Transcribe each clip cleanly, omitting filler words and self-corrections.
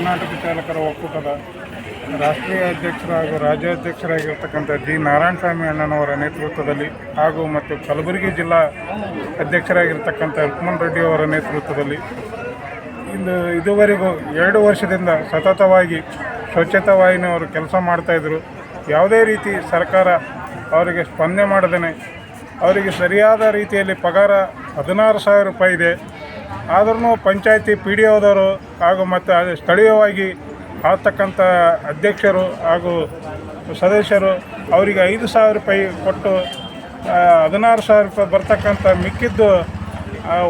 ಕರ್ನಾಟಕ ಚಾಲಕರ ಒಕ್ಕೂಟದ ರಾಷ್ಟ್ರೀಯ ಅಧ್ಯಕ್ಷರು ಹಾಗೂ ರಾಜ್ಯಾಧ್ಯಕ್ಷರಾಗಿರ್ತಕ್ಕಂಥ ಜಿ ನಾರಾಯಣಸ್ವಾಮಿ ಅಣ್ಣನವರ ನೇತೃತ್ವದಲ್ಲಿ ಹಾಗೂ ಮತ್ತು ಕಲಬುರಗಿ ಜಿಲ್ಲಾ ಅಧ್ಯಕ್ಷರಾಗಿರ್ತಕ್ಕಂಥ ಲಕ್ಷ್ಮಣ್ ರೆಡ್ಡಿ ಅವರ ನೇತೃತ್ವದಲ್ಲಿ ಇದುವರೆಗೂ 2 ವರ್ಷದಿಂದ ಸತತವಾಗಿ ಸ್ವಚ್ಛತಾ ವಾಹಿನಿಯವರು ಕೆಲಸ ಮಾಡ್ತಾಯಿದ್ರು. ಯಾವುದೇ ರೀತಿ ಸರ್ಕಾರ ಅವರಿಗೆ ಸ್ಪಂದನೆ ಮಾಡದೇ ಅವರಿಗೆ ಸರಿಯಾದ ರೀತಿಯಲ್ಲಿ ಪಗಾರ 16,000 ರೂಪಾಯಿ ಇದೆ. ಆದ್ರೂ ಪಂಚಾಯತಿ PDOದವರು ಹಾಗೂ ಮತ್ತು ಸ್ಥಳೀಯವಾಗಿ ಆಗ್ತಕ್ಕಂಥ ಅಧ್ಯಕ್ಷರು ಹಾಗೂ ಸದಸ್ಯರು ಅವರಿಗೆ 5,000 ರೂಪಾಯಿ ಕೊಟ್ಟು 16,000 ರೂಪಾಯಿ ಬರ್ತಕ್ಕಂಥ ಮಿಕ್ಕಿದ್ದು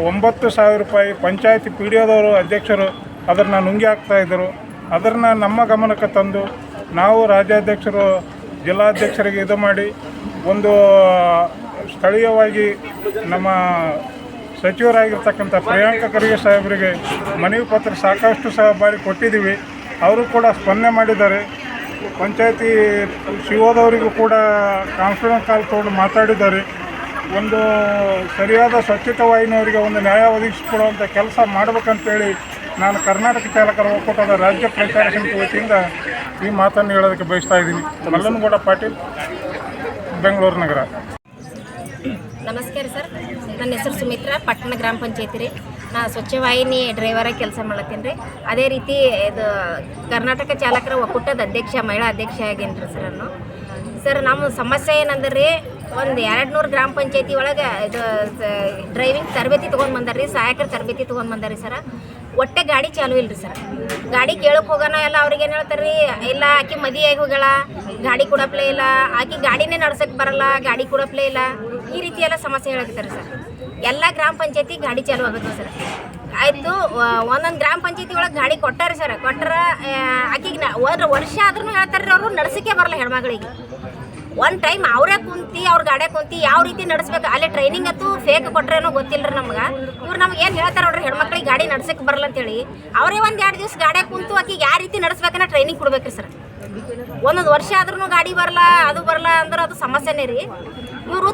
9,000 ರೂಪಾಯಿ ಪಂಚಾಯತಿ PDOದವರು ಅಧ್ಯಕ್ಷರು ಅದನ್ನು ನುಂಗಿ ಹಾಕ್ತಾಯಿದ್ದರು. ಅದನ್ನು ನಮ್ಮ ಗಮನಕ್ಕೆ ತಂದು ನಾವು ರಾಜ್ಯಾಧ್ಯಕ್ಷರು ಜಿಲ್ಲಾಧ್ಯಕ್ಷರಿಗೆ ಇದು ಮಾಡಿ ಒಂದು ಸ್ಥಳೀಯವಾಗಿ ನಮ್ಮ ಸಚಿವರಾಗಿರ್ತಕ್ಕಂಥ ಪ್ರಿಯಾಂಕ ಖರ್ಗೆ ಸಾಹೇಬರಿಗೆ ಮನವಿ ಪತ್ರ ಸಾಕಷ್ಟು ಬಾರಿ ಕೊಟ್ಟಿದ್ದೀವಿ. ಅವರು ಕೂಡ ಸ್ಪಂದನೆ ಮಾಡಿದ್ದಾರೆ. ಪಂಚಾಯತಿ COದವರಿಗೂ ಕೂಡ ಕಾನ್ಫರೆನ್ಸ್ ಕಾಲ್ ತೊಗೊಂಡು ಮಾತಾಡಿದ್ದಾರೆ. ಒಂದು ಸರಿಯಾದ ಸ್ವಚ್ಛತಾ ವಾಹಿನಿಯವರಿಗೆ ಒಂದು ನ್ಯಾಯ ಒದಗಿಸಿಕೊಡುವಂಥ ಕೆಲಸ ಮಾಡಬೇಕಂತೇಳಿ ನಾನು ಕರ್ನಾಟಕ ಚಾಲಕರ ಒಕ್ಕೂಟದ ರಾಜ್ಯ ಪ್ರಚಾರ ಸಮಿತಿ ವತಿಯಿಂದ ಈ ಮಾತನ್ನು ಹೇಳೋದಕ್ಕೆ ಬಯಸ್ತಾ ಇದ್ದೀನಿ. ಮಲ್ಲನಗೌಡ ಪಾಟೀಲ್, ಬೆಂಗಳೂರು ನಗರ. ನಮಸ್ಕಾರ ಸರ್, ನನ್ನ ಹೆಸರು ಸುಮಿತ್ರಾ, ಪಟ್ಟಣ ಗ್ರಾಮ ಪಂಚಾಯತಿ ರೀ. ನಾ ಸ್ವಚ್ಛ ವಾಹಿನಿ ಡ್ರೈವರಾಗಿ ಕೆಲಸ ಮಾಡ್ಲತ್ತೀನಿ ರೀ. ಅದೇ ರೀತಿ ಇದು ಕರ್ನಾಟಕ ಚಾಲಕರ ಒಕ್ಕೂಟದ ಅಧ್ಯಕ್ಷ, ಮಹಿಳಾ ಅಧ್ಯಕ್ಷ ಆಗೇನಿ ರೀ ಸರ್ ನಾನು. ಸರ್ ನಮ್ಮ ಸಮಸ್ಯೆ ಏನಂದ್ರೆ ರೀ, ಒಂದು 200 ಗ್ರಾಮ ಪಂಚಾಯತಿ ಒಳಗೆ ಇದು ಡ್ರೈವಿಂಗ್ ತರಬೇತಿ ತೊಗೊಂಡು ಬಂದಾರ ರೀ, ಸಹಾಯಕರ ತರಬೇತಿ ತೊಗೊಂಡು ಬಂದಾರ ರೀ ಸರ. ಒಟ್ಟೆ ಗಾಡಿ ಚಾಲು ಇಲ್ಲ ರೀ ಸರ್. ಗಾಡಿ ಕೇಳಕ್ಕೆ ಹೋಗೋಣ ಎಲ್ಲ ಅವ್ರಿಗೆ ಏನು ಹೇಳ್ತಾರೆ ರೀ, ಇಲ್ಲ ಆಕೆ ಮದುವೆಯಾಗಿ ಹೋಗ್ಯಾಳ, ಗಾಡಿ ಕೊಡಪ್ಲೇ ಇಲ್ಲ, ಆಕೆ ಗಾಡಿನೇ ನಡ್ಸಕ್ಕೆ ಬರಲ್ಲ, ಗಾಡಿ ಕೊಡಪ್ಲೇ ಇಲ್ಲ, ಈ ರೀತಿ ಎಲ್ಲ ಸಮಸ್ಯೆ ಹೇಳಕತ್ತಾರೆ ಸರ್. ಎಲ್ಲ ಗ್ರಾಮ ಪಂಚಾಯತಿ ಗಾಡಿ ಚಾಲು ಆಗಬೇಕು ಸರ್. ಆಯಿತು, ಒಂದೊಂದು ಗ್ರಾಮ ಪಂಚಾಯತಿ ಒಳಗೆ ಗಾಡಿ ಕೊಟ್ಟಾರೆ ಸರ್. ಕೊಟ್ಟರೆ ಆಕೆಗೆ ವರ್ಷ ಆದ್ರೂ ಹೇಳ್ತಾರೆ ಅವರು ನಡ್ಸೋಕ್ಕೆ ಬರಲ್ಲ ಹೆಣ್ಮಗಳಿಗೆ. ಒಂದು ಟೈಮ್ ಅವರೇ ಕುಂತು ಅವ್ರ ಗಾಡಿಯಾಗ ಕುಂತು ಯಾವ ರೀತಿ ನಡೆಸ್ಬೇಕು, ಅಲ್ಲೇ ಟ್ರೈನಿಂಗ್ ಅಂತೂ ಫೇಕ್ ಕೊಟ್ರೇನೋ ಗೊತ್ತಿಲ್ಲ ರೀ ನಮ್ಗೆ. ಇವ್ರು ನಮ್ಗೆ ಏನು ಹೇಳ್ತಾರೆ ನೋಡ್ರಿ, ಹೆಣ್ಮಕ್ಳಿಗೆ ಗಾಡಿ ನಡ್ಸಕ್ಕೆ ಬರಲ್ಲ ಅಂತೇಳಿ ಅವರೇ ಒಂದು 2 ದಿವಸ ಗಾಡಿಯಾಗ ಕುಂತು ಆಕೆಗೆ ಯಾವ ರೀತಿ ನಡೆಸ್ಬೇಕನ್ನ ಟ್ರೈನಿಂಗ್ ಕೊಡ್ಬೇಕ್ರಿ ಸರ್. ಒಂದೊಂದು ವರ್ಷ ಆದ್ರೂ ಗಾಡಿ ಬರಲ್ಲ, ಅದು ಬರಲ್ಲ ಅಂದ್ರೆ ಅದು ಸಮಸ್ಯೆನೇ ರೀ. ಇವರು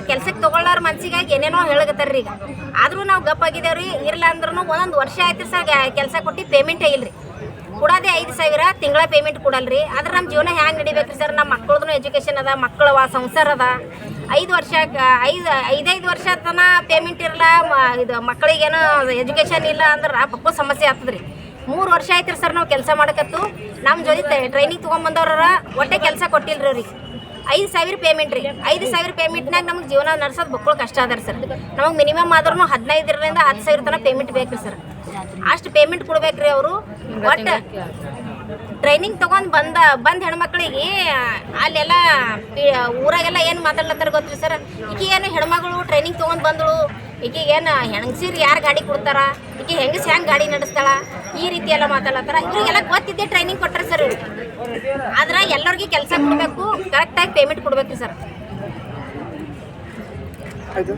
ಕೆಲ್ಸಕ್ಕೆ ತೊಗೊಳ್ಳಾರ ಮನ್ಸಿಗಾಗಿ ಏನೇನೋ ಹೇಳಕತ್ತಾರ ರೀ. ಈಗ ಆದರೂ ನಾವು ಗಪ್ಪಾಗಿದ್ದೇವೆ ರೀ. ಇರಲ್ಲ ಅಂದ್ರೂ ಒಂದೊಂದು ವರ್ಷ ಆಯ್ತು ಸರ್, ಕೆಲಸ ಕೊಟ್ಟು ಪೇಮೆಂಟೇ ಇಲ್ಲ ರೀ. ಕೊಡೋದೇ 5,000 ತಿಂಗಳ ಪೇಮೆಂಟ್ ಕೊಡಲ್ರಿ. ಆದ್ರೆ ನಮ್ಮ ಜೀವನ ಹ್ಯಾಂಗೆ ನಡಿಬೇಕ್ರಿ ಸರ್? ನಮ್ಮ ಮಕ್ಕಳದ್ದು ಎಜುಕೇಷನ್ ಅದ, ಮಕ್ಕಳವ ಸಂಸಾರ ಅದ. 5 ವರ್ಷ ತನ ಪೇಮೆಂಟ್ ಇರಲ್ಲ, ಇದು ಮಕ್ಕಳಿಗೇನೋ ಎಜುಕೇಷನ್ ಇಲ್ಲ ಅಂದ್ರೆ ಪಕ್ಕ ಸಮಸ್ಯೆ ಆಗ್ತದ್ರಿ. 3 ವರ್ಷ ಆಯ್ತು ರೀ ಸರ್ ನಾವು ಕೆಲಸ ಮಾಡಕತ್ತು. ನಮ್ಮ ಜೊತೆ ಟ್ರೈನಿಂಗ್ ತೊಗೊಂಬಂದವ್ರ ಒಟ್ಟೆ ಕೆಲಸ ಕೊಟ್ಟಿಲ್ರಿ ಅವ್ರಿಗೆ. 5,000 ಪೇಮೆಂಟ್ ರೀ. 5,000 ಪೇಮೆಂಟ್ನಾಗ ನಮ್ಗೆ ಜೀವನ ನಡೆಸೋದು ಬಕ್ಕಳು ಕಷ್ಟ ಅದ ರೀ ಸರ್. ನಮಗೆ ಮಿನಿಮಮ್ ಆದ್ರೂ 15,000ರಿಂದ 10,000 ತನಕ ಪೇಮೆಂಟ್ ಬೇಕು ರೀ ಸರ್. ಅಷ್ಟು ಪೇಮೆಂಟ್ ಕೊಡ್ಬೇಕ್ರಿ ಅವರು. ಒಟ್ಟು ಟ್ರೈನಿಂಗ್ ತೊಗೊಂಡು ಬಂದ ಹೆಣ್ಮಕ್ಳಿಗೆ ಅಲ್ಲೆಲ್ಲ ಊರಾಗೆಲ್ಲ ಏನು ಮಾತಾಡ್ಲತ್ತಾರ ಗೊತ್ತ್ರಿ ಸರ್? ಈಗ ಏನು ಹೆಣ್ಮಗಳು ಟ್ರೈನಿಂಗ್ ತೊಗೊಂಡು ಬಂದಳು, ಈಕೆಗೆ ಏನು ಹೆಂಗಸಿರು ಯಾರು ಗಾಡಿ ಕೊಡ್ತಾರ, ಈಕೆ ಹೆಂಗಸ್ ಹೆಂಗೆ ಗಾಡಿ ನಡೆಸ್ತಾಳ, ಈ ರೀತಿ ಎಲ್ಲ ಮಾತಾಡ್ಲತ್ತಾರ. ಇವ್ರಿಗೆಲ್ಲ ಗೊತ್ತಿದ್ದೆ ಟ್ರೈನಿಂಗ್ ಕೊಟ್ಟಾರ ಸರ್ ಇವ್ರಿಗೆ. ಆದ್ರೆ ಎಲ್ಲರಿಗೆ ಕೆಲಸ ಕೊಡಬೇಕು, ಕರೆಕ್ಟಾಗಿ ಪೇಮೆಂಟ್ ಕೊಡ್ಬೇಕ್ರಿ ಸರ್. ಆಯ್ತು.